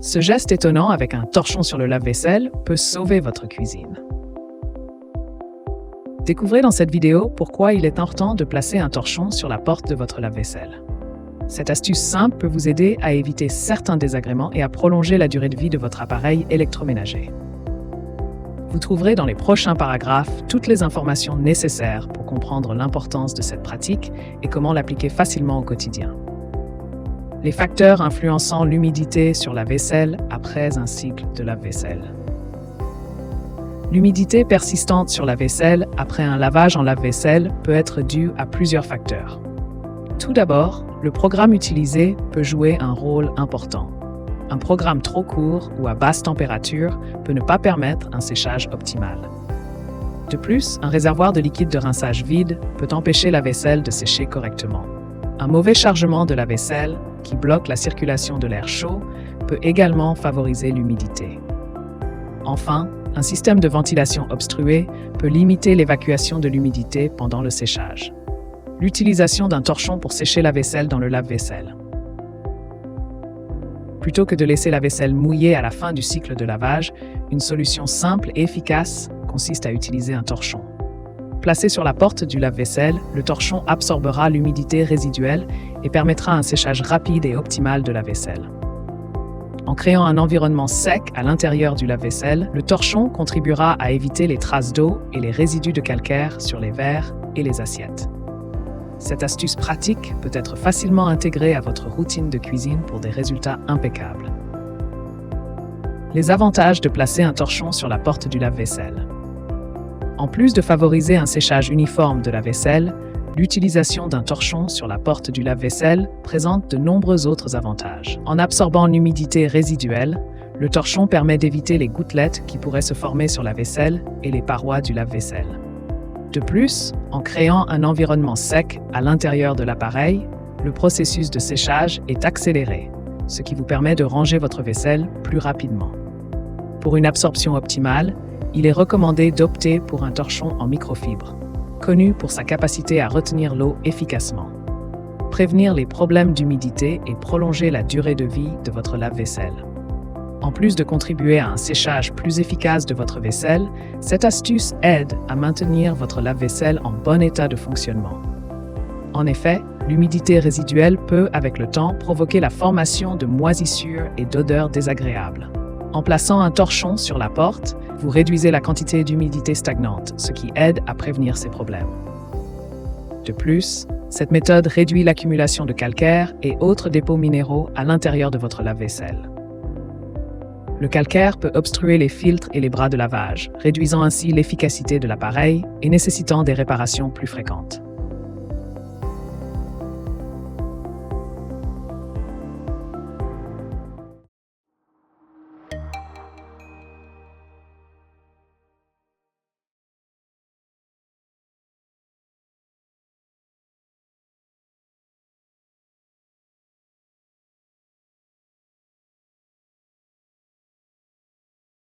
Ce geste étonnant avec un torchon sur le lave-vaisselle peut sauver votre cuisine. Découvrez dans cette vidéo pourquoi il est important de placer un torchon sur la porte de votre lave-vaisselle. Cette astuce simple peut vous aider à éviter certains désagréments et à prolonger la durée de vie de votre appareil électroménager. Vous trouverez dans les prochains paragraphes toutes les informations nécessaires pour comprendre l'importance de cette pratique et comment l'appliquer facilement au quotidien. Les facteurs influençant l'humidité sur la vaisselle après un cycle de lave-vaisselle. L'humidité persistante sur la vaisselle après un lavage en lave-vaisselle peut être due à plusieurs facteurs. Tout d'abord, le programme utilisé peut jouer un rôle important. Un programme trop court ou à basse température peut ne pas permettre un séchage optimal. De plus, un réservoir de liquide de rinçage vide peut empêcher la vaisselle de sécher correctement. Un mauvais chargement de la vaisselle, qui bloque la circulation de l'air chaud, peut également favoriser l'humidité. Enfin, un système de ventilation obstrué peut limiter l'évacuation de l'humidité pendant le séchage. L'utilisation d'un torchon pour sécher la vaisselle dans le lave-vaisselle. Plutôt que de laisser la vaisselle mouillée à la fin du cycle de lavage, une solution simple et efficace consiste à utiliser un torchon. Placé sur la porte du lave-vaisselle, le torchon absorbera l'humidité résiduelle et permettra un séchage rapide et optimal de la vaisselle. En créant un environnement sec à l'intérieur du lave-vaisselle, le torchon contribuera à éviter les traces d'eau et les résidus de calcaire sur les verres et les assiettes. Cette astuce pratique peut être facilement intégrée à votre routine de cuisine pour des résultats impeccables. Les avantages de placer un torchon sur la porte du lave-vaisselle. En plus de favoriser un séchage uniforme de la vaisselle, l'utilisation d'un torchon sur la porte du lave-vaisselle présente de nombreux autres avantages. En absorbant l'humidité résiduelle, le torchon permet d'éviter les gouttelettes qui pourraient se former sur la vaisselle et les parois du lave-vaisselle. De plus, en créant un environnement sec à l'intérieur de l'appareil, le processus de séchage est accéléré, ce qui vous permet de ranger votre vaisselle plus rapidement. Pour une absorption optimale, il est recommandé d'opter pour un torchon en microfibre, connu pour sa capacité à retenir l'eau efficacement, prévenir les problèmes d'humidité et prolonger la durée de vie de votre lave-vaisselle. En plus de contribuer à un séchage plus efficace de votre vaisselle, cette astuce aide à maintenir votre lave-vaisselle en bon état de fonctionnement. En effet, l'humidité résiduelle peut, avec le temps, provoquer la formation de moisissures et d'odeurs désagréables. En plaçant un torchon sur la porte, vous réduisez la quantité d'humidité stagnante, ce qui aide à prévenir ces problèmes. De plus, cette méthode réduit l'accumulation de calcaire et autres dépôts minéraux à l'intérieur de votre lave-vaisselle. Le calcaire peut obstruer les filtres et les bras de lavage, réduisant ainsi l'efficacité de l'appareil et nécessitant des réparations plus fréquentes.